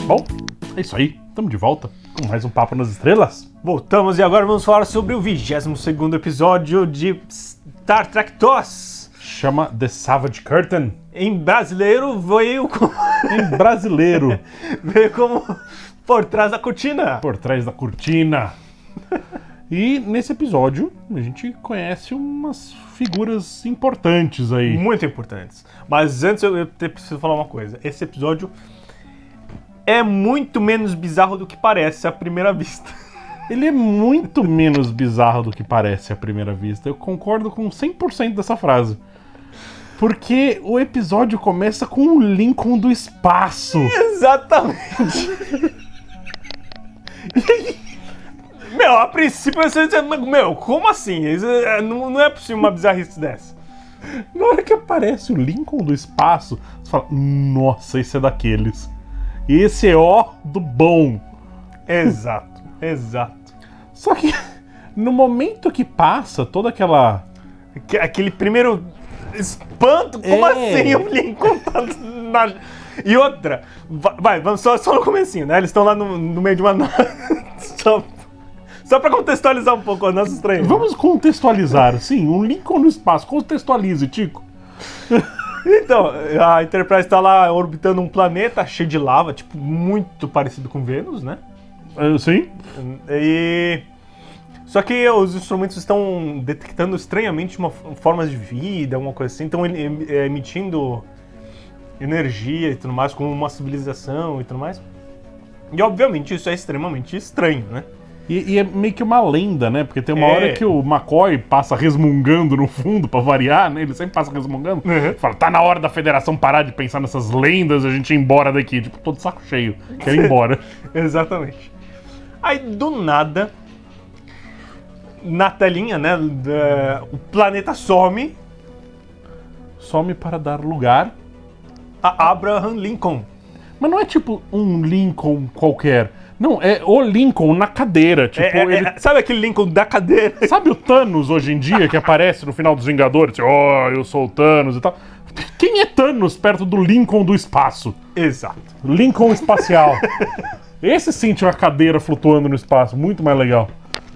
Bom, é isso aí. Estamos de volta com mais um Papo nas Estrelas. Voltamos e agora vamos falar sobre o 22º episódio de Star Trek TOS. Chama The Savage Curtain. Em brasileiro veio como... Em brasileiro. veio como Por Trás da Cortina. Por Trás da Cortina. E nesse episódio a gente conhece umas figuras importantes aí. Muito importantes. Mas antes eu preciso falar uma coisa. Esse episódio é muito menos bizarro do que parece à primeira vista. Ele é muito menos bizarro do que parece à primeira vista. Eu concordo com 100% dessa frase. Porque o episódio começa com o Lincoln do espaço. Exatamente. Meu, a princípio você diz, meu, como assim? Não é possível uma bizarrice dessa. Na hora que aparece o Lincoln do espaço, você fala, nossa, esse é daqueles. Esse é ó do bom. Exato, exato. Só que no momento que passa toda aquela... Aquele primeiro espanto, como assim o Lincoln tá na... E outra, vamos só no comecinho, né? Eles estão lá no meio de uma... Só pra contextualizar um pouco a nossa estranha. Vamos contextualizar, sim, um Lincoln no espaço. Contextualize, Tico. Então, a Enterprise tá lá orbitando um planeta cheio de lava, tipo, muito parecido com Vênus, né? Sim. E... Só que os instrumentos estão detectando estranhamente formas de vida, alguma coisa assim, estão emitindo energia e tudo mais, como uma civilização e tudo mais. E obviamente isso é extremamente estranho, né? E é meio que uma lenda, né? Porque tem uma hora que o McCoy passa resmungando no fundo, pra variar, né? Ele sempre passa resmungando. Fala, tá na hora da Federação parar de pensar nessas lendas e a gente ir embora daqui. Tipo, tô de saco cheio. Quero ir embora. Exatamente. Aí, do nada, na telinha, né? O planeta some. Some para dar lugar a Abraham Lincoln. Mas não é tipo um Lincoln qualquer. Não, é o Lincoln na cadeira. Tipo, sabe aquele Lincoln da cadeira? Sabe o Thanos hoje em dia que aparece no final dos Vingadores? Eu sou o Thanos e tal. Quem é Thanos perto do Lincoln do espaço? Exato. Lincoln espacial. Esse sim tinha uma cadeira flutuando no espaço. Muito mais legal.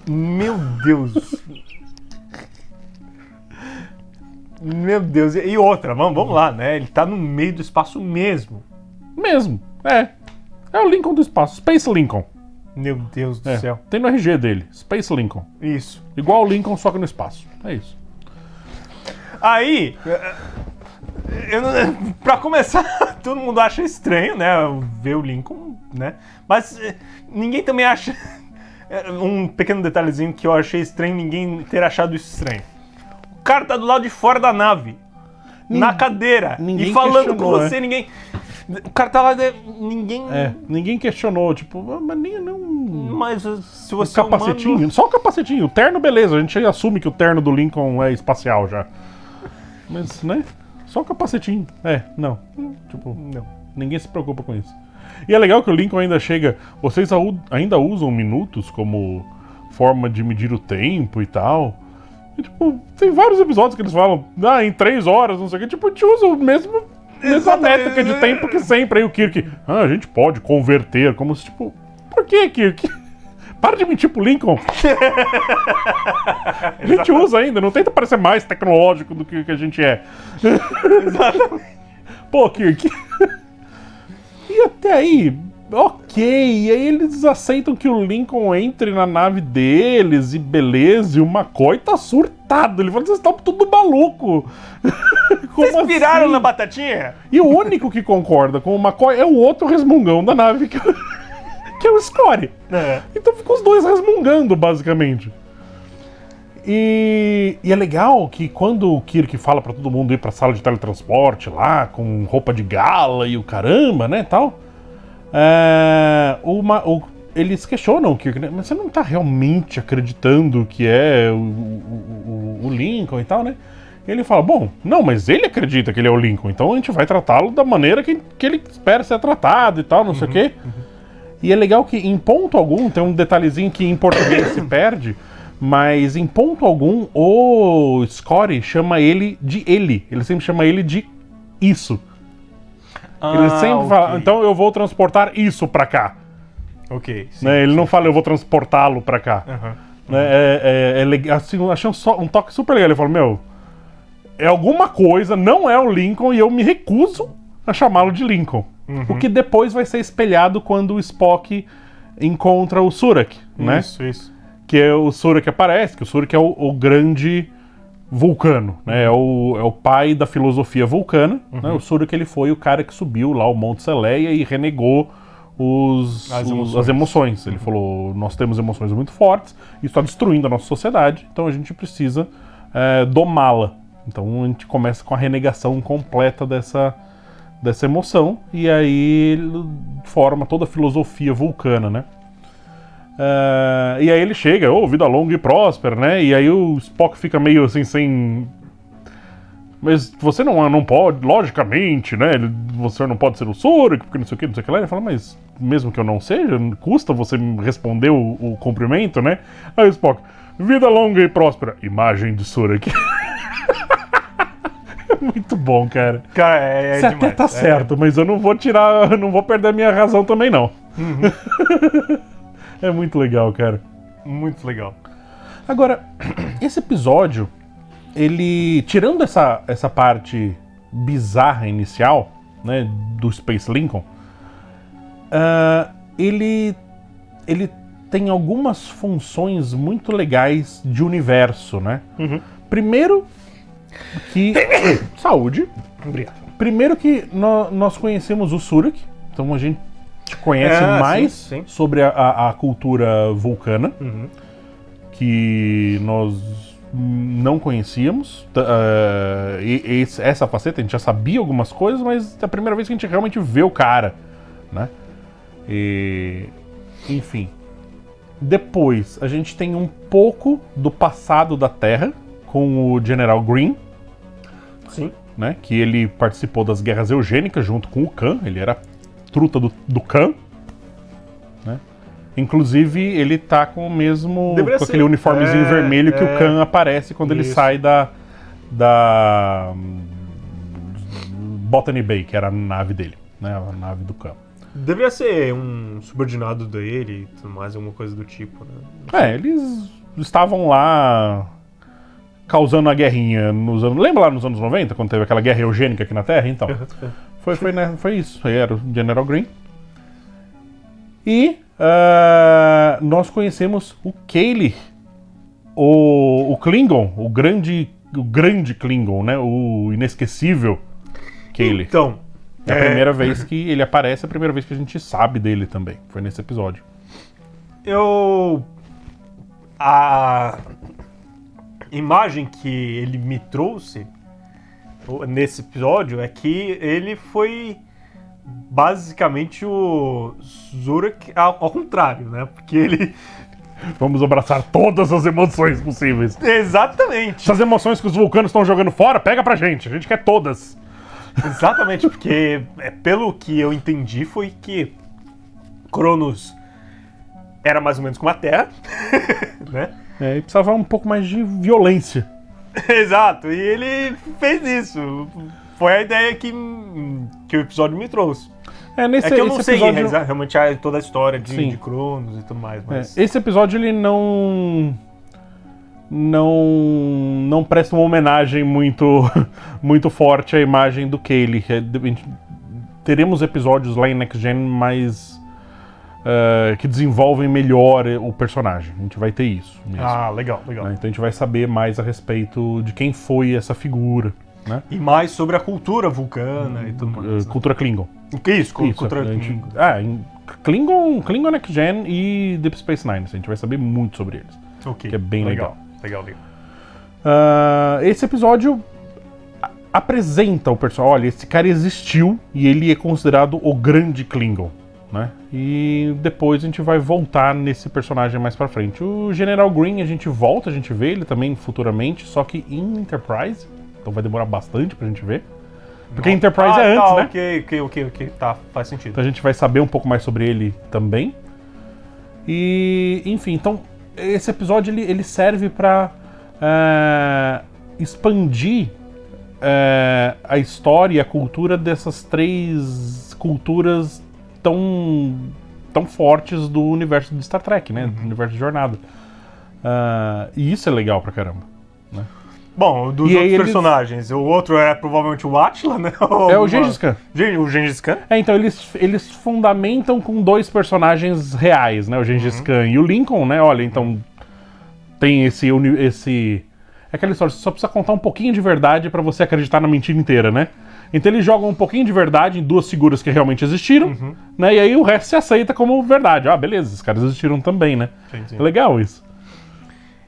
Meu Deus. Meu Deus. E outra, vamos lá, né? Ele tá no meio do espaço mesmo. Mesmo, é. É o Lincoln do espaço, Space Lincoln. Meu Deus do céu. Tem no RG dele, Space Lincoln. Isso. Igual o Lincoln, só que no espaço. É isso. Aí, pra começar, todo mundo acha estranho, né? Ver o Lincoln, né? Mas ninguém também acha... Um pequeno detalhezinho que eu achei estranho, ninguém ter achado isso estranho. O cara tá do lado de fora da nave, na cadeira, e falando com você, ninguém... O cara tá lá, ninguém... ninguém questionou, tipo, mas nem não... Mas se você o capacetinho, humano... Só o capacetinho, o terno, beleza, a gente assume que o terno do Lincoln é espacial já. Mas, né, só o capacetinho, não, tipo, não, ninguém se preocupa com isso. E é legal que o Lincoln ainda chega, vocês ainda usam minutos como forma de medir o tempo e tal. E, tipo, tem vários episódios que eles falam, em 3 horas, não sei o que, tipo, a gente usa o mesma métrica de tempo que sempre. Aí o Kirk, a gente pode converter, como se, tipo, por que, Kirk? Para de mentir pro Lincoln. A gente usa ainda, não tenta parecer mais tecnológico do que a gente é. Exatamente. Pô, Kirk. E até aí, ok, e aí eles aceitam que o Lincoln entre na nave deles, e beleza, e o McCoy tá surtado, ele fala, vocês estão tudo maluco. Vocês viraram na batatinha? E o único que concorda com o McCoy é o outro resmungão da nave, que é o Scotty. Então ficam os dois resmungando, basicamente. E é legal que quando o Kirk fala pra todo mundo ir pra sala de teletransporte lá, com roupa de gala e o caramba, né, tal, eles questionam o Kirk, né, mas você não tá realmente acreditando que é o Lincoln e tal, né? E ele fala, bom, não, mas ele acredita que ele é o Lincoln, então a gente vai tratá-lo da maneira que ele espera ser tratado e tal, não sei o quê. E é legal que em ponto algum, tem um detalhezinho que em português se perde, mas em ponto algum o Scotty chama ele de ele. Ele sempre chama ele de isso. Ele sempre fala, ok. então eu vou transportar isso pra cá. Ok. Sim. Né? Ele não fala, eu vou transportá-lo pra cá. Aham. Né? É legal, assim, eu achei um toque super legal. Ele falou, meu, é alguma coisa, não é o Lincoln e eu me recuso a chamá-lo de Lincoln. O que depois vai ser espelhado quando o Spock encontra o Surak, né? Isso. Que é o Surak aparece, que o Surak é o grande vulcano, né? É o pai da filosofia vulcana. Né? O Surak, ele foi o cara que subiu lá o Monte Seleia e renegou as emoções. Ele falou, nós temos emoções muito fortes, isso está destruindo a nossa sociedade, então a gente precisa domá-la. Então a gente começa com a renegação completa dessa emoção, e aí ele forma toda a filosofia vulcana, né? E aí ele chega, vida longa e próspera, né? E aí o Spock fica meio assim, sem... Mas você não pode, logicamente, né? Você não pode ser o Surak, porque não sei o que lá. Ele fala, mas mesmo que eu não seja, custa você responder o cumprimento, né? Aí o Spock, vida longa e próspera, imagem de Surak. Muito bom, cara. Cara, Você demais. até tá certo, mas eu não vou não vou perder a minha razão também, não. É muito legal, cara. Muito legal. Agora, esse episódio, ele, tirando essa parte bizarra inicial, né, do Space Lincoln, ele tem algumas funções muito legais de universo, né? Primeiro que... Saúde. Obrigado. Primeiro que nós conhecemos o Surak, então a gente conhece mais sim. sobre a cultura vulcana, que nós não conhecíamos. Essa faceta, a gente já sabia algumas coisas, mas é a primeira vez que a gente realmente vê o cara, né? Enfim. Depois, a gente tem um pouco do passado da Terra com o General Green, Sim. né? Que ele participou das guerras eugênicas junto com o Khan, ele era truta do Khan, né? Inclusive, ele tá com o mesmo... Deveria com ser. aquele uniformezinho vermelho que o Khan aparece quando ele Isso. sai da Botany Bay, que era a nave dele, né? A nave do Khan. Deveria ser um subordinado dele e tudo mais, alguma coisa do tipo, né? Eles estavam lá causando a guerrinha nos anos... Lembra lá nos anos 90, quando teve aquela guerra eugênica aqui na Terra? Então, foi isso. Aí era o General Green. E nós conhecemos o Kaylee, o Klingon, o grande Klingon, né? O inesquecível Kaylee. Então, É a primeira vez que ele aparece, é a primeira vez que a gente sabe dele também. Foi nesse episódio. A imagem que ele me trouxe nesse episódio é que ele foi basicamente o Surak ao contrário, né? Porque ele... Vamos abraçar todas as emoções possíveis. Exatamente. Essas emoções que os vulcanos estão jogando fora, pega pra gente. A gente quer todas. Exatamente, porque pelo que eu entendi foi que Cronos era mais ou menos como a Terra, né? E precisava um pouco mais de violência. Exato, e ele fez isso. Foi a ideia que o episódio me trouxe. Nesse, É que eu não esse sei episódio... realmente toda a história Sim. de Cronos e tudo mais, mas... Esse episódio, ele não presta uma homenagem muito forte à imagem do Kaylee. Teremos episódios lá em Next Gen mais... que desenvolvem melhor o personagem. A gente vai ter isso mesmo. Ah, legal. Né? Então a gente vai saber mais a respeito de quem foi essa figura. Né? E mais sobre a cultura vulcana e tudo mais. Cultura Klingon. O que é isso? Isso, Cultura a gente- Klingon. Klingon Next Gen e Deep Space Nine. A gente vai saber muito sobre eles. Ok, que é bem legal. Legal. Esse episódio apresenta o personagem. Olha, esse cara existiu e ele é considerado o grande Klingon, né? E depois a gente vai voltar nesse personagem mais pra frente. O General Green a gente vê ele também futuramente, só que em Enterprise. Então vai demorar bastante pra gente ver. Porque Enterprise é antes, né? Ok, tá, faz sentido. Então a gente vai saber um pouco mais sobre ele também. E, enfim, então esse episódio ele serve pra expandir a história e a cultura dessas 3 culturas tão fortes do universo de Star Trek, né? Do universo de Jornada. E isso é legal pra caramba, né? Bom, dos E outros aí eles- personagens, o outro é provavelmente o Atla, né? É o Gengis Khan. O Gengis Khan? Então eles fundamentam com 2 personagens reais, né? O Gengis Khan e o Lincoln, né? Olha, então tem esse... É aquela história, você só precisa contar um pouquinho de verdade pra você acreditar na mentira inteira, né? Então eles jogam um pouquinho de verdade em 2 figuras que realmente existiram, né? E aí o resto se aceita como verdade. Ah, beleza, esses caras existiram também, né? Sim. É legal isso.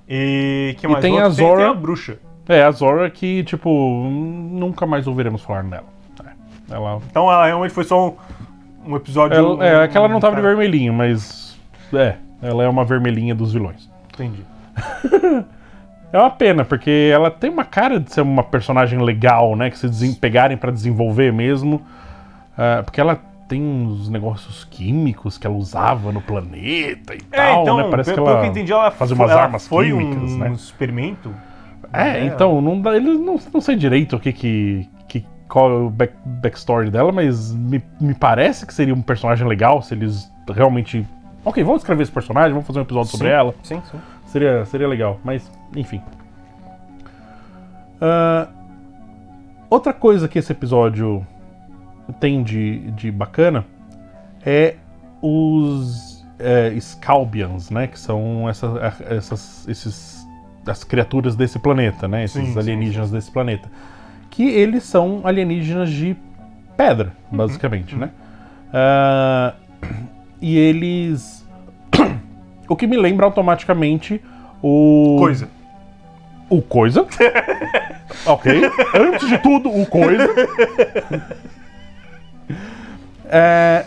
E que mais? tem O a outro Zora. Tem a bruxa. A Zora que, tipo, nunca mais ouviremos falar dela. Ela... Então ela realmente foi só um episódio... É que ela não tava de vermelhinho, mas... ela é uma vermelhinha dos vilões. Entendi. É uma pena, porque ela tem uma cara de ser uma personagem legal, né? Que se pegarem pra desenvolver mesmo. Porque ela tem uns negócios químicos que ela usava no planeta e tal, então, né? Parece que pelo ela que eu entendi, ela fazia umas ela armas foi químicas, um né? experimento. Então, não dá, eles não sei direito qual é o backstory dela, mas me parece que seria um personagem legal se eles realmente... Ok, vamos escrever esse personagem, vamos fazer um episódio sobre ela. Sim. Seria legal, mas enfim. Outra coisa que esse episódio tem de bacana é os Scalbians, né? Que são as criaturas desse planeta, né? Esses Sim, alienígenas desse planeta. Que eles são alienígenas de pedra, basicamente, né? E eles... O que me lembra automaticamente o... Coisa. O Coisa. Ok. Antes de tudo, o Coisa.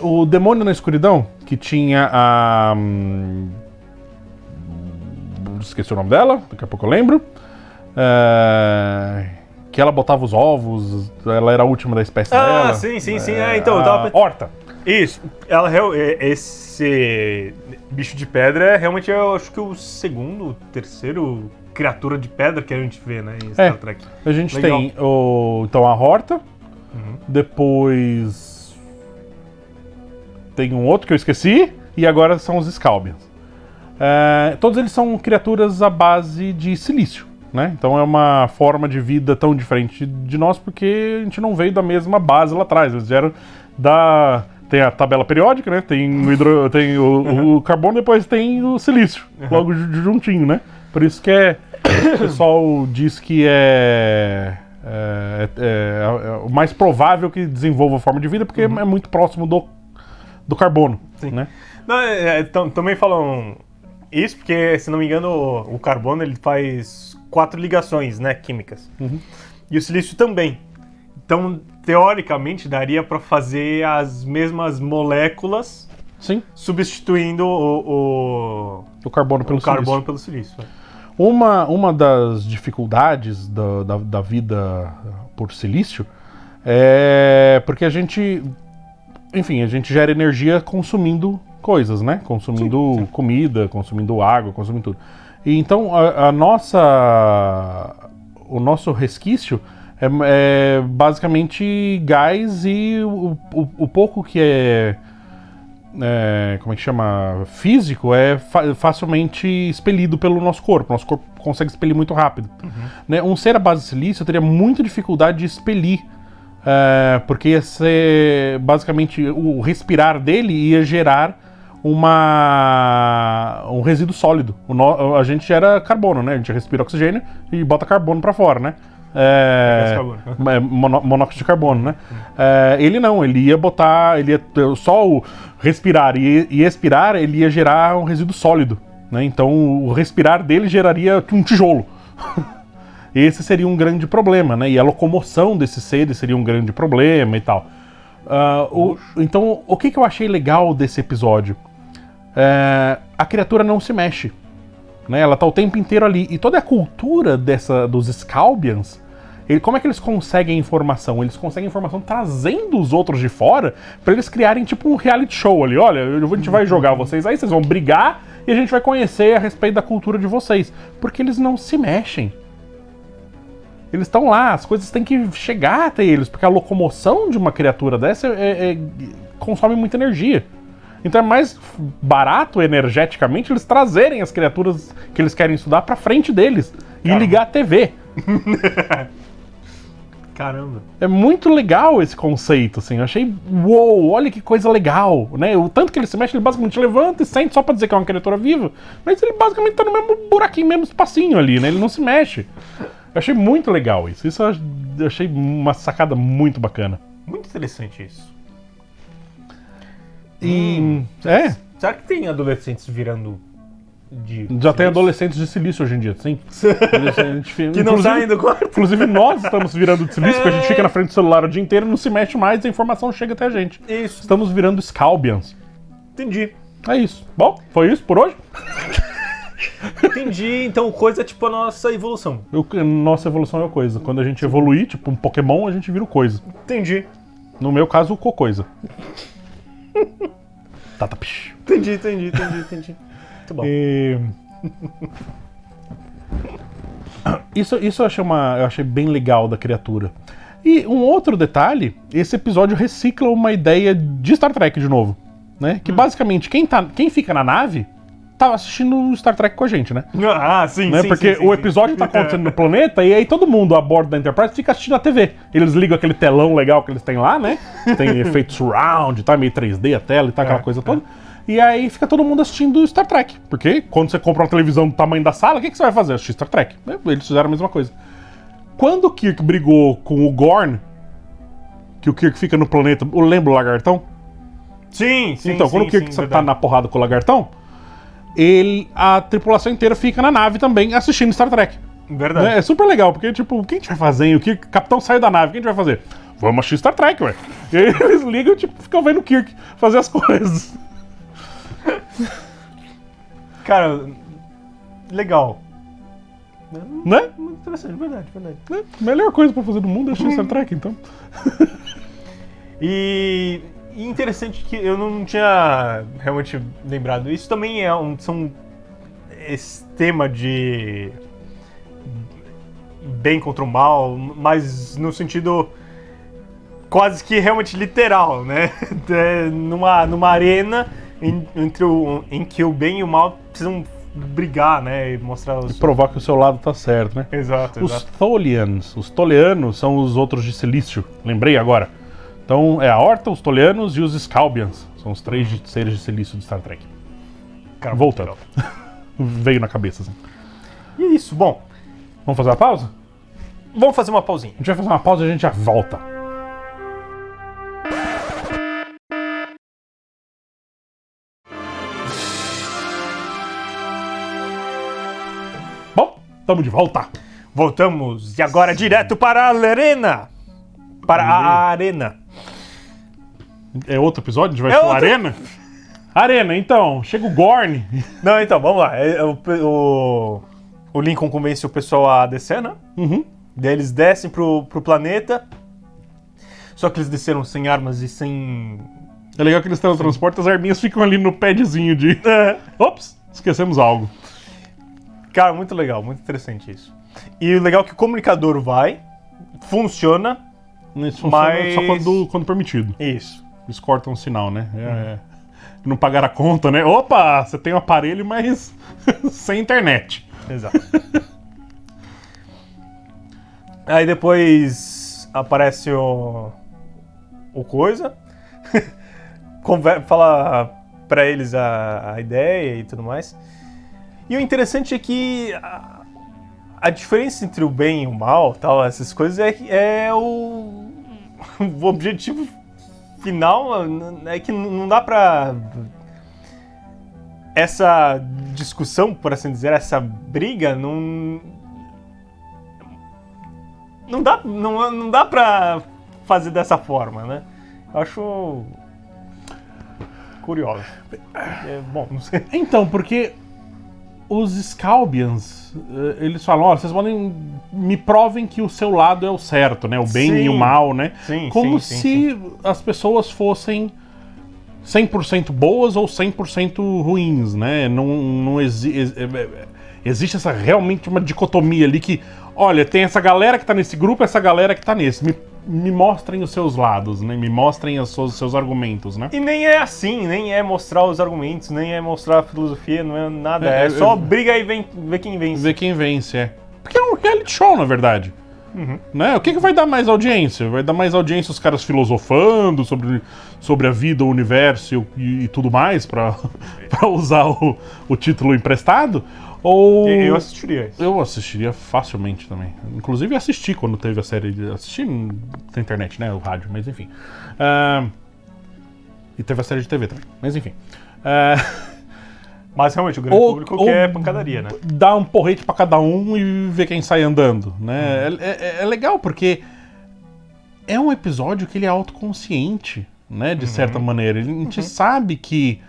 O Demônio na Escuridão, que tinha a... esqueci o nome dela, daqui a pouco eu lembro. Que ela botava os ovos, ela era a última da espécie dela. Sim. Então, eu tava... Horta. Isso. Esse bicho de pedra é realmente, eu acho que o segundo, terceiro criatura de pedra que a gente vê, né, em Star Trek. A gente Legal. tem então a Horta, depois tem um outro que eu esqueci, e agora são os Scalbians. Todos eles são criaturas à base de silício, né? Então é uma forma de vida tão diferente de nós, porque a gente não veio da mesma base lá atrás. Eles vieram da... Tem a tabela periódica, né? Tem o carbono, depois tem o silício, logo juntinho, né? Por isso que o pessoal diz que é o mais provável que desenvolva a forma de vida, porque é muito próximo do carbono, né? Não, também falam isso porque, se não me engano, o carbono ele faz 4 ligações, né, químicas. E o silício também. Então, teoricamente, daria para fazer as mesmas moléculas, Sim. substituindo o carbono pelo silício. carbono pelo silício. Uma das dificuldades da vida por silício é porque a gente gera energia consumindo coisas, né? Consumindo comida, consumindo água, consumindo tudo. E então o nosso resquício é basicamente gás e o pouco que como é que chama? Físico é facilmente expelido pelo nosso corpo. Nosso corpo consegue expelir muito rápido. Né? Um ser à base de silício teria muita dificuldade de expelir, porque ia ser basicamente o respirar dele ia gerar um resíduo sólido. A gente gera carbono, né? A gente respira oxigênio e bota carbono para fora, né? Monóxido de carbono, né? Ele não, ele ia só o respirar e expirar, ele ia gerar um resíduo sólido, né? Então o respirar dele geraria um tijolo. Esse seria um grande problema, né? E a locomoção desses seres seria um grande problema e tal. Então, o que eu achei legal desse episódio? A criatura não se mexe, né? Ela tá o tempo inteiro ali. E toda a cultura dos Scalbians, como é que eles conseguem informação? Eles conseguem informação trazendo os outros de fora pra eles criarem tipo um reality show ali. Olha, a gente vai jogar vocês aí, vocês vão brigar e a gente vai conhecer a respeito da cultura de vocês. Porque eles não se mexem. Eles estão lá, as coisas têm que chegar até eles, porque a locomoção de uma criatura dessa consome muita energia. Então é mais barato, energeticamente, eles trazerem as criaturas que eles querem estudar pra frente deles e ligar a TV. Caramba. É muito legal esse conceito, assim. Eu achei, uou, olha que coisa legal, né? O tanto que ele se mexe, ele basicamente levanta e sente só pra dizer que é uma criatura viva, mas ele basicamente tá no mesmo buraquinho, mesmo espacinho ali, né? Ele não se mexe. Eu achei muito legal isso. Isso eu achei uma sacada muito bacana. Muito interessante isso. E... Será que tem adolescentes virando de... Já tem adolescentes de silício hoje em dia, sim. Que não saem do quarto. Inclusive nós estamos virando de silício, porque a gente fica na frente do celular o dia inteiro, não se mexe mais e a informação chega até a gente. Isso. Estamos virando Scalbians. Entendi. É isso. Bom, foi isso por hoje? Entendi. Então, coisa tipo a nossa evolução. Nossa evolução é o coisa. Quando a gente evoluir, tipo um Pokémon, a gente vira o coisa. Entendi. No meu caso, o Cocoisa. Tatapish. Entendi. Muito bom. Isso eu achei bem legal da criatura. E um outro detalhe, esse episódio recicla uma ideia de Star Trek de novo, né? Que basicamente quem fica na nave tá assistindo Star Trek com a gente, né? Ah, sim, Né? sim. Porque sim, o episódio tá acontecendo no planeta e aí todo mundo a bordo da Enterprise fica assistindo a TV. Eles ligam aquele telão legal que eles têm lá, né? Tem efeito surround, tá meio 3D a tela e tá aquela coisa toda. E aí fica todo mundo assistindo Star Trek. Porque quando você compra uma televisão do tamanho da sala, o que você vai fazer? Assistir Star Trek. Eles fizeram a mesma coisa. Quando o Kirk brigou com o Gorn, que o Kirk fica no planeta... Lembra o lagartão? Sim. Então, quando o Kirk tá na porrada com o lagartão, a tripulação inteira fica na nave também assistindo Star Trek. Verdade. É super legal, porque, tipo, o que a gente vai fazer? O Kirk, o capitão saiu da nave, o que a gente vai fazer? Vamos assistir Star Trek, ué. E aí eles ligam e, tipo, ficam vendo o Kirk fazer as coisas. Cara, legal. Né? Muito interessante, verdade. Né? Melhor coisa pra fazer do mundo é assistir Star Trek, então. E interessante que eu não tinha realmente lembrado. Isso também esse tema de bem contra o mal, mas no sentido quase que realmente literal, né? Numa arena em que o bem e o mal precisam brigar, né? E mostrar os... Provar que o seu lado tá certo, né? Exato. Os Tholianos são os outros de silício, lembrei agora. Então é a Horta, os Tholianos e os Scalbians. São os 3 seres de silício de Star Trek. Cara, voltando. Veio na cabeça, assim. E é isso, bom. Vamos fazer uma pausa? Vamos fazer uma pausinha. A gente vai fazer uma pausa e a gente já volta. Bom, estamos de volta. Voltamos e agora direto para a arena. Para a arena. É outro episódio? A gente vai pra arena? Arena, então. Chega o Gorn. Não, então, vamos lá. O Lincoln convence o pessoal a descer, né? Uhum. Daí eles descem pro planeta. Só que eles desceram sem armas e sem... É legal que eles teletransportam, as arminhas ficam ali no padzinho de... Ops, esquecemos algo. Cara, muito legal, muito interessante isso. E o legal é que o comunicador funciona, Isso funciona só quando permitido. Isso. Eles cortam o sinal, né? Não pagaram a conta, né? Opa, você tem um aparelho, mas sem internet. Exato. Aí depois aparece o coisa, fala pra eles a ideia e tudo mais. E o interessante é que a diferença entre o bem e o mal, tal, essas coisas, é o objetivo final é que não dá pra... Essa discussão, por assim dizer, essa briga, não dá pra fazer dessa forma, né? Eu acho curioso. Bom, não sei. Então, porque os Scalbians, eles falam, ó, vocês podem me provem que o seu lado é o certo, né? O bem e o mal, né? Sim, como sim, se as pessoas fossem 100% boas ou 100% ruins, né? Existe realmente uma dicotomia ali que, olha, tem essa galera que tá nesse grupo, essa galera que tá nesse. Me mostrem os seus lados, né? Me mostrem os seus argumentos, né? E nem é assim, nem é mostrar os argumentos, nem é mostrar a filosofia, não é nada. É só briga e ver quem vence. Ver quem vence, é. Porque é um reality show, na verdade. Né? O que vai dar mais audiência? Vai dar mais audiência os caras filosofando sobre a vida, o universo e tudo mais, pra usar o título emprestado? Ou... Eu assistiria isso. Eu assistiria facilmente também. Inclusive assisti quando teve a série. Assisti na internet, né? O rádio, mas enfim. E teve a série de TV também, mas enfim. Mas realmente o grande público quer pancadaria, né? Dá um porrete pra cada um e ver quem sai andando, né? É legal porque é um episódio que ele é autoconsciente, né? De certa maneira. A gente sabe que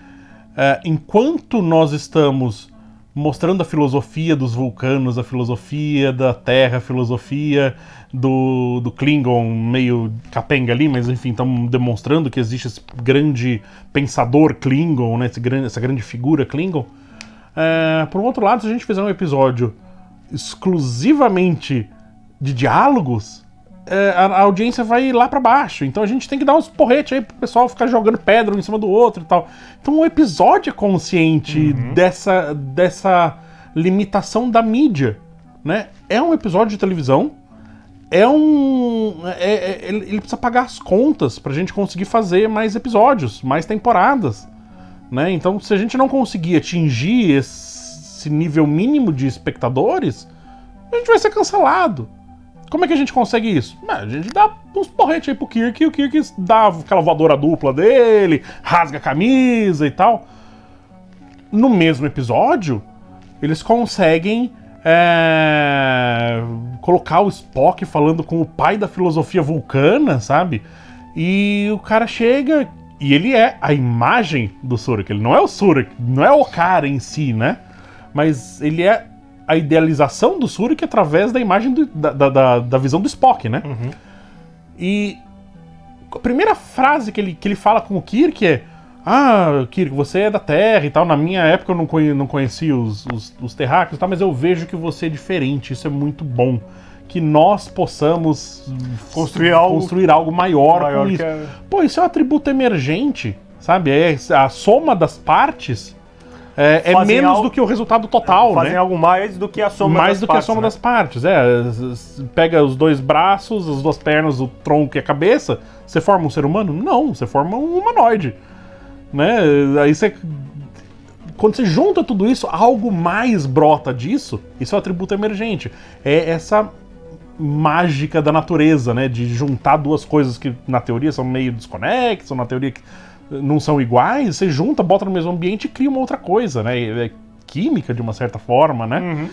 enquanto nós estamos mostrando a filosofia dos vulcanos, a filosofia da Terra, a filosofia do Klingon meio capenga ali, mas enfim, estamos demonstrando que existe esse grande pensador Klingon, né, essa grande figura Klingon. Por outro lado, se a gente fizer um episódio exclusivamente de diálogos, a audiência vai lá pra baixo. Então a gente tem que dar uns porretes aí pro pessoal ficar jogando pedra um em cima do outro e tal. Então o episódio é consciente dessa limitação da mídia, né? É um episódio de televisão, ele precisa pagar as contas pra gente conseguir fazer mais episódios, mais temporadas, né? Então se a gente não conseguir atingir esse nível mínimo de espectadores, a gente vai ser cancelado. Como é que a gente consegue isso? A gente dá uns porretes aí pro Kirk, e o Kirk dá aquela voadora dupla dele, rasga a camisa e tal. No mesmo episódio, eles conseguem colocar o Spock falando com o pai da filosofia vulcana, sabe? E o cara chega e ele é a imagem do Surak. Ele não é o Surak, não é o cara em si, né? Mas ele é a idealização do Surak através da imagem da visão do Spock, né? E a primeira frase que ele fala com o Kirk é: Kirk, você é da Terra e tal. Na minha época eu não conhecia os terráqueos e tal, mas eu vejo que você é diferente. Isso é muito bom. Que nós possamos construir algo maior com isso. Pô, isso é um atributo emergente, sabe? A soma das partes é menos do que o resultado total, fazem algo mais do que a soma das partes. Mais do que a soma das partes, Pega os dois braços, as duas pernas, o tronco e a cabeça, você forma um ser humano? Não, você forma um humanoide, né? Aí quando você junta tudo isso, algo mais brota disso, isso é um atributo emergente. É essa mágica da natureza, né? De juntar duas coisas que na teoria são meio desconexas, ou na teoria que não são iguais, você junta, bota no mesmo ambiente e cria uma outra coisa, né? É química, de uma certa forma, né?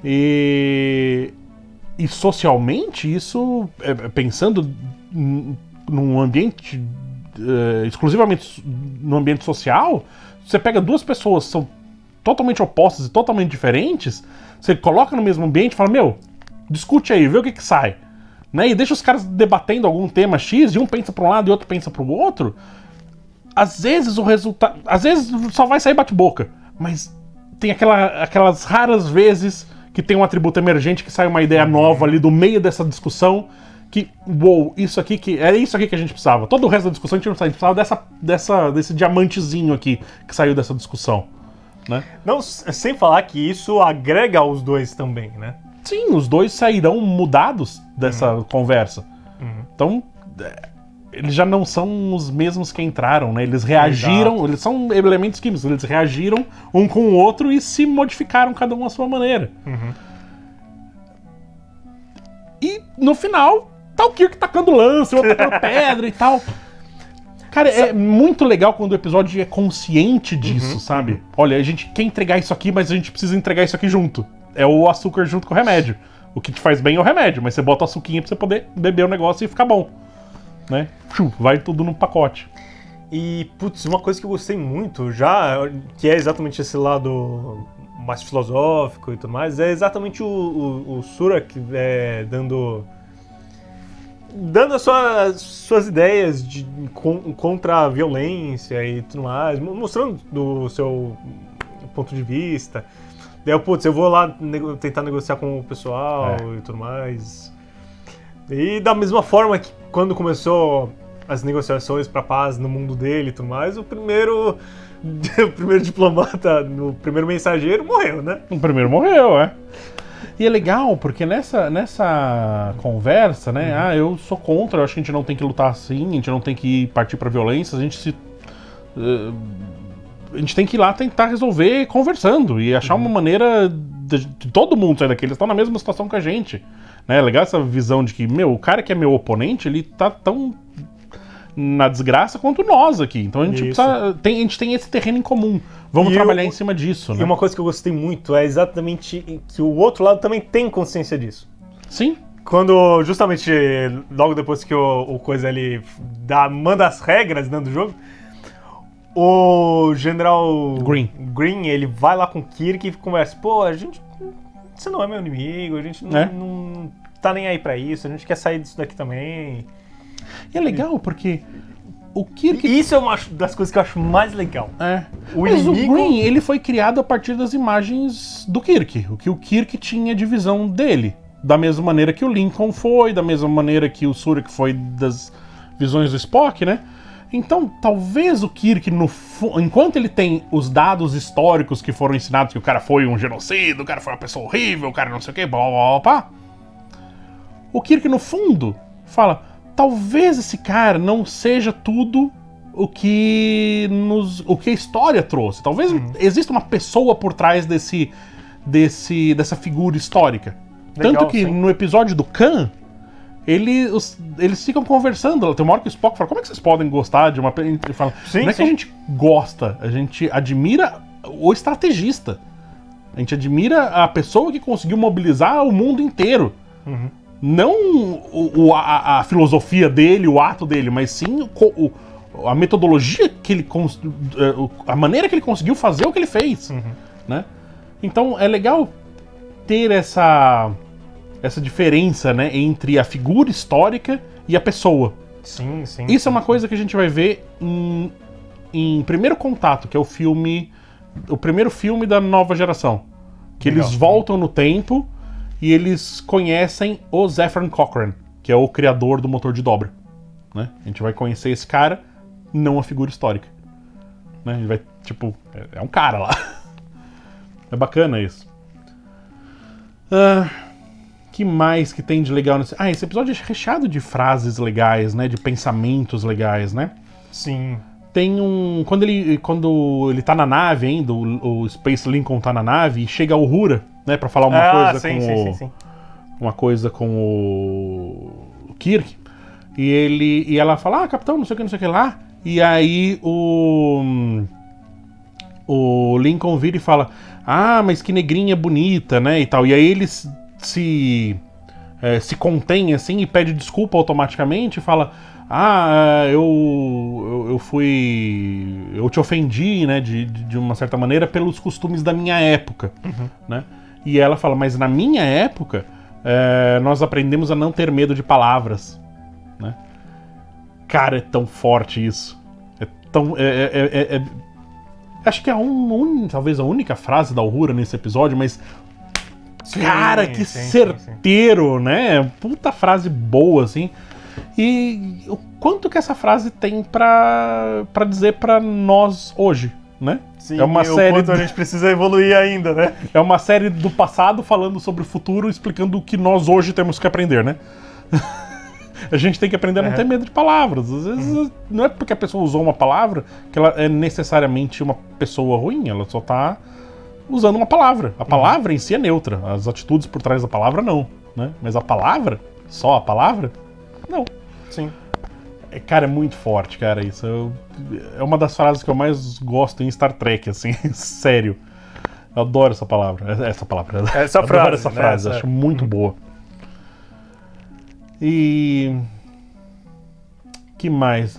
E socialmente, isso, pensando num ambiente, exclusivamente no ambiente social, você pega duas pessoas que são totalmente opostas e totalmente diferentes, você coloca no mesmo ambiente e fala, discute aí, vê o que sai. Né? E deixa os caras debatendo algum tema X, e um pensa para um lado e outro pensa para o outro. Às vezes o resultado... Às vezes só vai sair bate-boca. Mas tem aquelas raras vezes que tem um atributo emergente, que sai uma ideia nova ali do meio dessa discussão, que, isso aqui que a gente precisava. Todo o resto da discussão a gente não precisava desse diamantezinho aqui que saiu dessa discussão. Né? Não, sem falar que isso agrega aos dois também, né? Sim, os dois sairão mudados dessa conversa. Então, eles já não são os mesmos que entraram, né? Eles reagiram, Exato. Eles são elementos químicos, eles reagiram um com o outro e se modificaram cada um à sua maneira. E no final, tá o Kirk tacando lance, o outro tacando pedra e tal. Cara, é muito legal quando o episódio é consciente disso, sabe? Olha, a gente quer entregar isso aqui, mas a gente precisa entregar isso aqui junto. É o açúcar junto com o remédio. O que te faz bem é o remédio, mas você bota o açuquinha pra você poder beber o negócio e ficar bom. Né? Vai tudo num pacote. E, putz, uma coisa que eu gostei muito já, que é exatamente esse lado mais filosófico e tudo mais, é exatamente o Surak dando as suas ideias contra a violência e tudo mais, mostrando do seu ponto de vista. Daí eu vou lá tentar negociar com o pessoal e tudo mais. E da mesma forma que quando começou as negociações pra paz no mundo dele e tudo mais, o primeiro diplomata, o primeiro mensageiro morreu, né? O primeiro morreu, é. E é legal, porque nessa conversa, né? Eu sou contra, eu acho que a gente não tem que lutar assim, a gente não tem que partir pra violência, a gente tem que ir lá tentar resolver conversando e achar uma maneira de todo mundo sair daqui. Eles estão na mesma situação que a gente. Né? É legal essa visão de que, o cara que é meu oponente, ele tá tão na desgraça quanto nós aqui. Então a gente a gente tem esse terreno em comum. Vamos trabalhar em cima disso, né? E uma coisa que eu gostei muito é exatamente que o outro lado também tem consciência disso. Sim. Quando, justamente, logo depois que o coisa ele manda as regras dentro do jogo, o General Green, ele vai lá com o Kirk e conversa. Pô, você não é meu inimigo, a gente não tá nem aí pra isso, a gente quer sair disso daqui também. E é legal porque o Kirk... Isso é uma das coisas que eu acho mais legal. Mas o Green, ele foi criado a partir das imagens do Kirk, o que o Kirk tinha de visão dele. Da mesma maneira que o Lincoln foi, da mesma maneira que o Surik foi das visões do Spock, né? Então, talvez o Kirk, enquanto ele tem os dados históricos que foram ensinados, que o cara foi um genocida, o cara foi uma pessoa horrível, o cara não sei o que, o Kirk, no fundo, fala, talvez esse cara não seja tudo o que a história trouxe. Talvez exista uma pessoa por trás dessa figura histórica. Legal, tanto que no episódio do Khan, eles ficam conversando. Tem uma hora que o Spock fala, como é que vocês podem gostar de uma... Ele fala, não é que a gente gosta, a gente admira o estrategista. A gente admira a pessoa que conseguiu mobilizar o mundo inteiro. Não a filosofia dele, o ato dele, mas sim a metodologia que ele... a maneira que ele conseguiu fazer o que ele fez. Né? Então é legal ter essa diferença, né, entre a figura histórica e a pessoa. Sim. Isso é uma coisa que a gente vai ver em Primeiro Contato, que é o primeiro filme da nova geração. Que legal, eles voltam no tempo e eles conhecem o Zefram Cochrane, que é o criador do motor de dobra. Né? A gente vai conhecer esse cara, não a figura histórica. Né? Ele vai, é um cara lá. É bacana isso. Que mais que tem de legal nesse... esse episódio é recheado de frases legais, né? De pensamentos legais, né? Sim. Tem quando ele tá na nave ainda, o Space Lincoln tá na nave e chega a Uhura, né? Pra falar uma coisa com o Kirk. E ela fala, capitão, não sei o que lá. E aí o Lincoln vira e fala, mas que negrinha bonita, né? E tal. E aí eles se contém assim e pede desculpa automaticamente e fala, eu te ofendi, né, de uma certa maneira pelos costumes da minha época, né? E ela fala, mas na minha época nós aprendemos a não ter medo de palavras, né? Cara, é tão forte isso, acho que é talvez a única frase da Uhura nesse episódio, mas cara, que certeiro, né? Puta frase boa, assim. E o quanto que essa frase tem pra dizer pra nós hoje, né? Sim, o quanto a gente precisa evoluir ainda, né? É uma série do passado falando sobre o futuro, explicando o que nós hoje temos que aprender, né? A gente tem que aprender a não ter medo de palavras. Às vezes não é porque a pessoa usou uma palavra que ela é necessariamente uma pessoa ruim, ela só tá usando uma palavra. A palavra em si é neutra, as atitudes por trás da palavra não, né? Mas a palavra, só a palavra, não. Sim. Cara, é muito forte, cara, isso. É uma das frases que eu mais gosto em Star Trek, assim, sério. Eu adoro essa palavra. Essa frase, acho muito boa. E... que mais?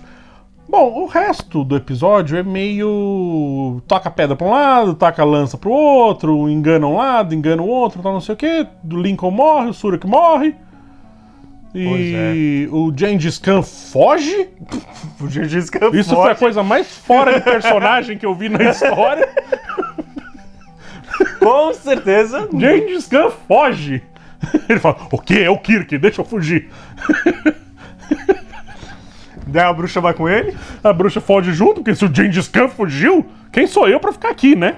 Bom, o resto do episódio é meio... toca pedra pra um lado, taca lança pro outro, engana um lado, engana o outro, tal, não sei o que. O Lincoln morre, o Surik morre. E o Gengis Khan foge. O Gengis Khan Isso foi a coisa mais fora de personagem que eu vi na história. Com certeza. Gengis Khan foge. Ele fala, o quê? É o Kirk, deixa eu fugir. Daí a bruxa vai com ele. A bruxa foge junto, porque se o Gengis Khan fugiu, quem sou eu pra ficar aqui, né?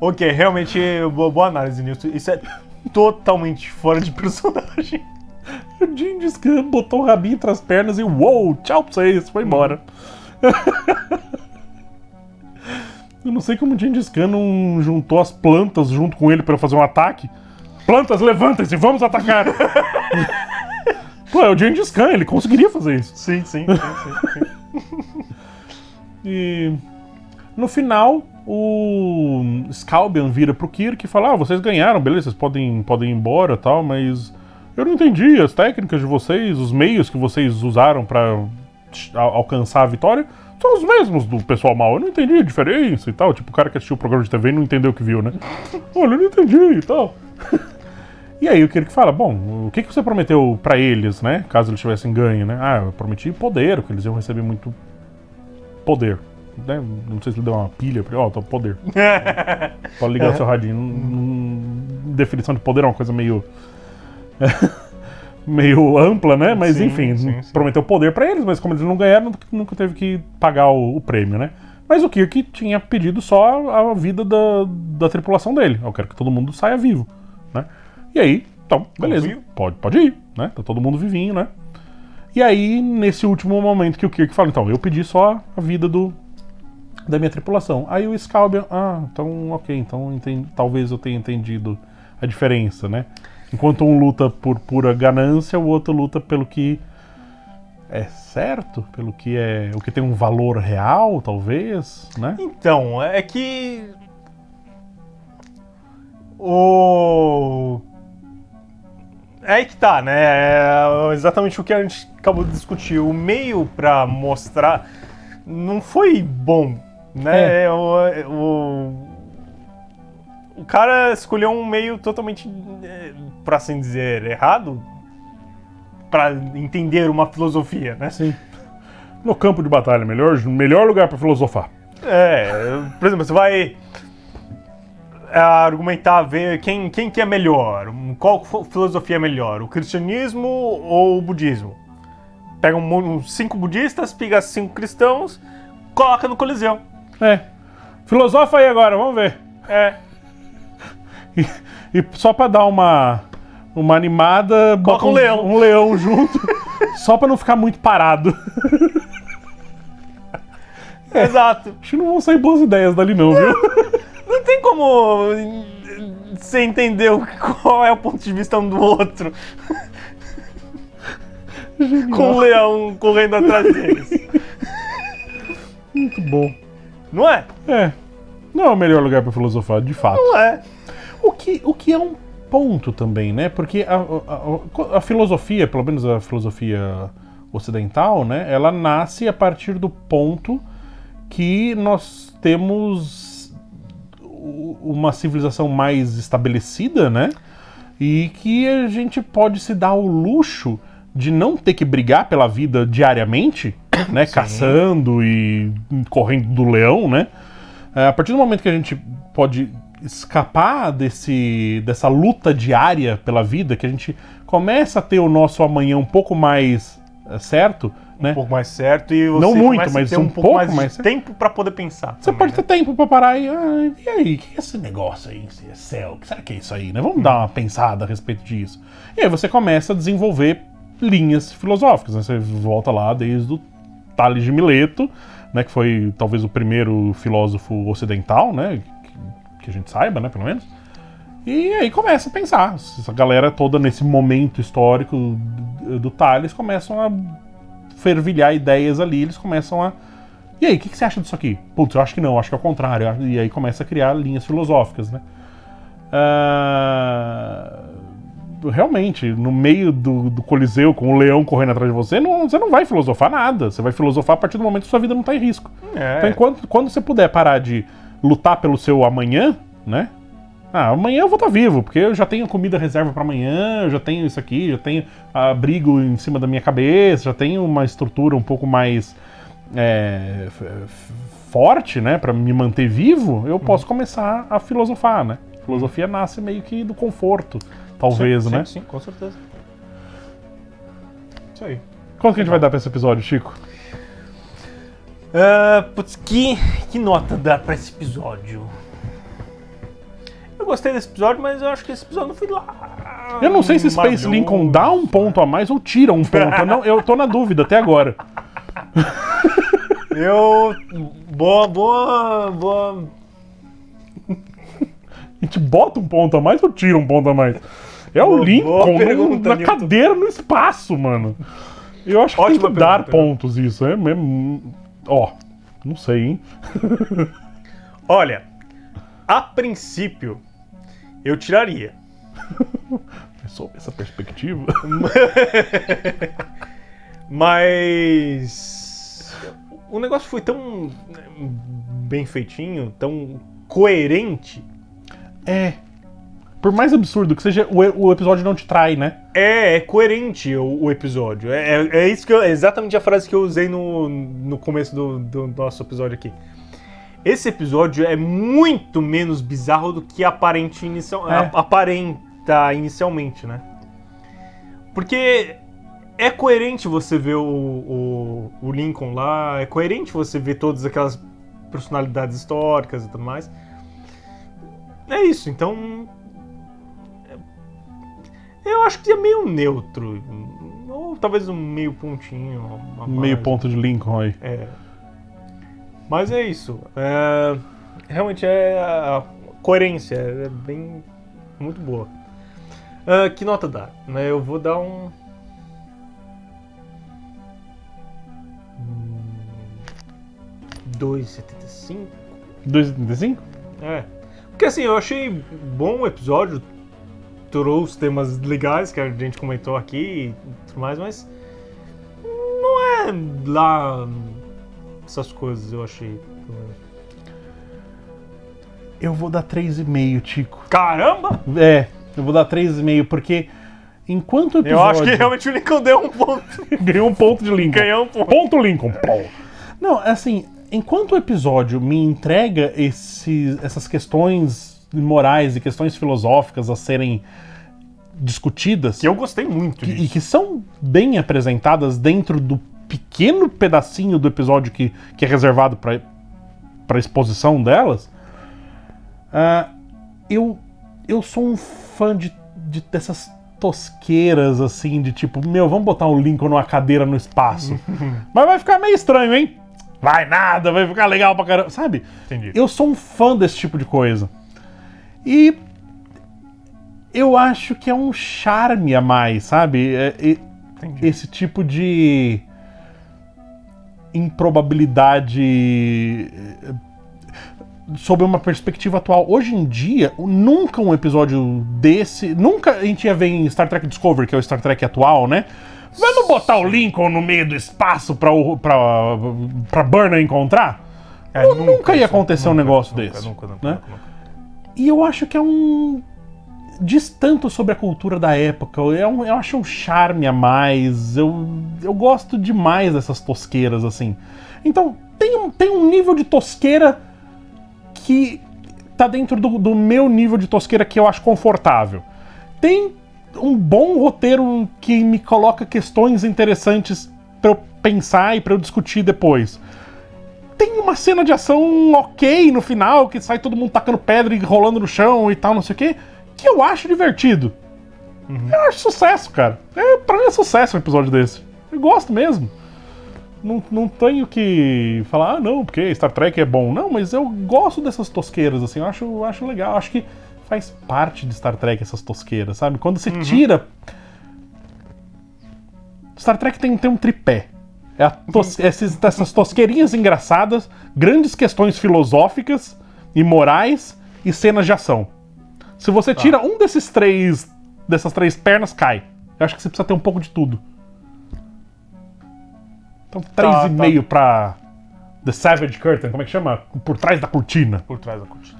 Ok, realmente, boa análise, Nilson. Isso é totalmente fora de personagem. O Gengis Khan botou o rabinho entre as pernas e uou, tchau pra vocês, foi embora. Eu não sei como o Gengis Khan não juntou as plantas junto com ele pra fazer um ataque. Plantas, levantem-se, vamos atacar! Pô, é o Gengis Khan, ele conseguiria fazer isso. Sim. E no final, o Scalbian vira pro Kirk e fala, vocês ganharam, beleza, vocês podem ir embora e tal, mas eu não entendi as técnicas de vocês, os meios que vocês usaram pra alcançar a vitória, são os mesmos do pessoal mal, eu não entendi a diferença e tal, tipo o cara que assistiu o programa de TV e não entendeu o que viu, né? Olha, eu não entendi e tal. E aí o Kirk fala, bom, o que você prometeu pra eles, né, caso eles tivessem ganho, né? Ah, eu prometi poder, que eles iam receber muito poder. Né? Não sei se ele deu uma pilha, tá, poder. Pode ligar o seu radinho. Definição de poder é uma coisa meio ampla, né? Mas Sim, enfim, sim. prometeu poder pra eles, mas como eles não ganharam, nunca teve que pagar o prêmio, né? Mas o Kirk tinha pedido só a vida da tripulação dele. Eu quero que todo mundo saia vivo, né? E aí, então, beleza, pode ir, né? Tá todo mundo vivinho, né? E aí, nesse último momento que o Kirk fala, então, eu pedi só a vida da minha tripulação. Aí o Scalbian, então, ok, então talvez eu tenha entendido a diferença, né? Enquanto um luta por pura ganância, o outro luta pelo que é certo, pelo que é o que tem um valor real, talvez, né? Então, é que é aí que tá, né? É exatamente o que a gente acabou de discutir. O meio pra mostrar não foi bom, né? O cara escolheu um meio totalmente, pra assim dizer, errado pra entender uma filosofia, né? Sim. No campo de batalha, melhor lugar pra filosofar. Por exemplo, você vai argumentar, ver quem que é melhor, qual filosofia é melhor, o cristianismo ou o budismo. Pega uns 5 budistas, pega 5 cristãos, coloca no Coliseu. Filosofa aí agora, vamos ver. E só pra dar uma animada, coloca bota um leão junto, só pra não ficar muito parado. Exato. Acho que não vão sair boas ideias dali não, viu? Não tem como você entender qual é o ponto de vista um do outro. Com o leão correndo atrás deles. Muito bom. Não é? Não é o melhor lugar pra filosofar, de fato. Não é. O que é um ponto também, né? Porque a filosofia, pelo menos a filosofia ocidental, né? Ela nasce a partir do ponto que nós temos uma civilização mais estabelecida, né? E que a gente pode se dar o luxo de não ter que brigar pela vida diariamente, né? Sim. Caçando e correndo do leão, né? A partir do momento que a gente pode escapar dessa luta diária pela vida, que a gente começa a ter o nosso amanhã um pouco mais certo, né? Um pouco mais certo e você não muito, começa mas a ter um pouco mais de tempo pra poder pensar. Você pode ter tempo pra parar e aí, o que é esse negócio aí, esse céu? O que será que é isso aí, né? Vamos dar uma pensada a respeito disso. E aí você começa a desenvolver linhas filosóficas, né? Você volta lá desde o Tales de Mileto, né? Que foi talvez o primeiro filósofo ocidental, né? Que a gente saiba, né? Pelo menos. E aí começa a pensar. Essa galera toda nesse momento histórico do Tales começam a fervilhar ideias ali, eles começam a... E aí, o que você acha disso aqui? Putz, eu acho que não, acho que é o contrário. E aí começa a criar linhas filosóficas, né? Realmente, no meio do Coliseu, com o leão correndo atrás de você, você não vai filosofar nada. Você vai filosofar a partir do momento que sua vida não está em risco. Então, quando você puder parar de lutar pelo seu amanhã, né? Amanhã eu vou estar vivo, porque eu já tenho comida reserva para amanhã, eu já tenho isso aqui, já tenho abrigo em cima da minha cabeça, já tenho uma estrutura um pouco mais forte, né, pra me manter vivo, eu posso começar a filosofar, né? A filosofia nasce meio que do conforto, talvez, sim, né? Sim, com certeza. Isso aí. Quanto que a gente vai dar pra esse episódio, Chico? Putz, que nota dá pra esse episódio? Eu gostei desse episódio, mas eu acho que esse episódio não foi lá. Eu não sei se Space Lincoln dá um ponto a mais ou tira um ponto. Eu tô na dúvida até agora. Boa. A gente bota um ponto a mais ou tira um ponto a mais? É o Boa Lincoln pergunta, na Newton. cadeira no espaço, mano. Eu acho que Ótima tem que dar pergunta, pontos isso. Ó, não sei, hein? Olha, a princípio, eu tiraria. Sob essa perspectiva. Mas o negócio foi tão bem feitinho, tão coerente. Por mais absurdo que seja, o episódio não te trai, né? É coerente o episódio. É isso que é exatamente a frase que eu usei no começo do nosso episódio aqui. Esse episódio é muito menos bizarro do que aparenta inicialmente, né? Porque é coerente você ver o Lincoln lá, é coerente você ver todas aquelas personalidades históricas e tudo mais. É isso, então... Eu acho que é meio neutro. Ou talvez um meio pontinho. Meio ponto de Lincoln aí. Mas é isso. Realmente a coerência é bem... muito boa. Que nota dá? Eu vou dar um... 2,75. 2,75? Porque assim, eu achei bom o episódio. Trouxe temas legais que a gente comentou aqui e tudo mais, mas não é lá essas coisas, eu achei. Eu vou dar 3,5, Tico. Caramba! Eu vou dar 3,5, porque enquanto o episódio... Eu acho que realmente o Lincoln deu um ponto. Ganhou um ponto de Lincoln. Ganhou um ponto. Ponto Lincoln. Não, assim, enquanto o episódio me entrega essas questões morais e questões filosóficas a serem discutidas... Que eu gostei muito disso. E que são bem apresentadas dentro do pequeno pedacinho do episódio que é reservado para exposição delas, eu sou um fã dessas tosqueiras, assim, de tipo, vamos botar o Lincoln numa cadeira no espaço. Mas vai ficar meio estranho, hein? Vai nada, vai ficar legal pra caramba, sabe? Entendi. Eu sou um fã desse tipo de coisa. E eu acho que é um charme a mais, sabe? Esse tipo de improbabilidade sob uma perspectiva atual. Hoje em dia, nunca um episódio desse... Nunca a gente ia ver em Star Trek Discovery, que é o Star Trek atual, né? Vamos botar o Lincoln no meio do espaço pra Burnham encontrar? Nunca ia acontecer um negócio desse. Nunca. E eu acho que é diz tanto sobre a cultura da época. Eu acho um charme a mais. Eu gosto demais dessas tosqueiras, assim. Então, tem um nível de tosqueira que tá dentro do meu nível de tosqueira que eu acho confortável. Tem um bom roteiro que me coloca questões interessantes pra eu pensar e pra eu discutir depois. Tem uma cena de ação ok no final, que sai todo mundo tacando pedra e rolando no chão e tal, não sei o quê, que eu acho divertido. Eu acho sucesso, cara. Pra mim é sucesso um episódio desse. Eu gosto mesmo. Não tenho que falar, não, porque Star Trek é bom. Não, mas eu gosto dessas tosqueiras, assim, eu acho legal. Acho que faz parte de Star Trek essas tosqueiras, sabe? Quando você tira... Star Trek tem um tripé. Essas tosqueirinhas engraçadas, grandes questões filosóficas e morais e cenas de ação. Se você tira um dessas três pernas, cai. Eu acho que você precisa ter um pouco de tudo. Então 3,5 pra The Savage Curtain, como é que chama? Por trás da cortina. Por trás da cortina.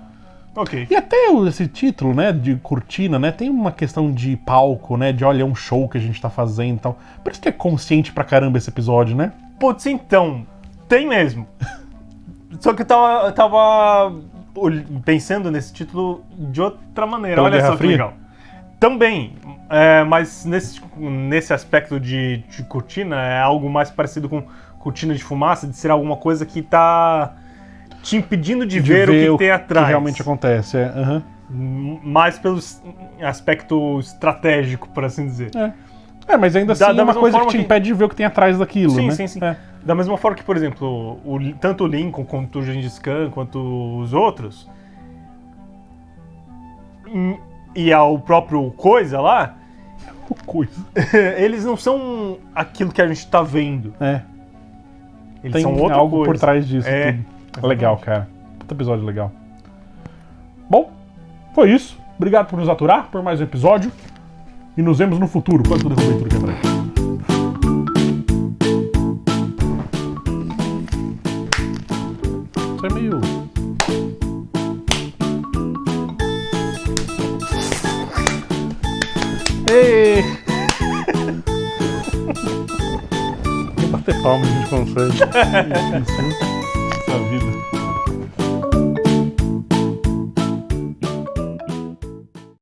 Ok. E até esse título, né, de cortina, né, tem uma questão de palco, né, de olha, é um show que a gente tá fazendo e tal. Por isso que é consciente pra caramba esse episódio, né? Putz, então, Tem mesmo. Só que eu tava pensando nesse título de outra maneira. Pela Olha Guerra só que Fria? legal. Também, mas nesse aspecto de cortina, é algo mais parecido com cortina de fumaça, de ser alguma coisa que tá te impedindo de ver o que tem atrás. Que realmente acontece, aham. Mais pelo aspecto estratégico, por assim dizer. Mas ainda assim é uma mesma coisa que forma te que- impede de ver o que tem atrás daquilo, Sim, né? sim, sim. É. Da mesma forma que, por exemplo, tanto o Lincoln quanto o Gengis Khan, quanto os outros, e o próprio Coisa lá, Coisa. eles não são aquilo que a gente tá vendo. Eles Tem são outra algo coisa. por trás disso É, tudo. Legal, cara. Puta episódio legal. Bom, foi isso. Obrigado por nos aturar por mais um episódio. E nos vemos no futuro. Quase tudo derrubei tudo quebrado. Isso é meio... Ei! Bater palma a gente consegue. Isso, né?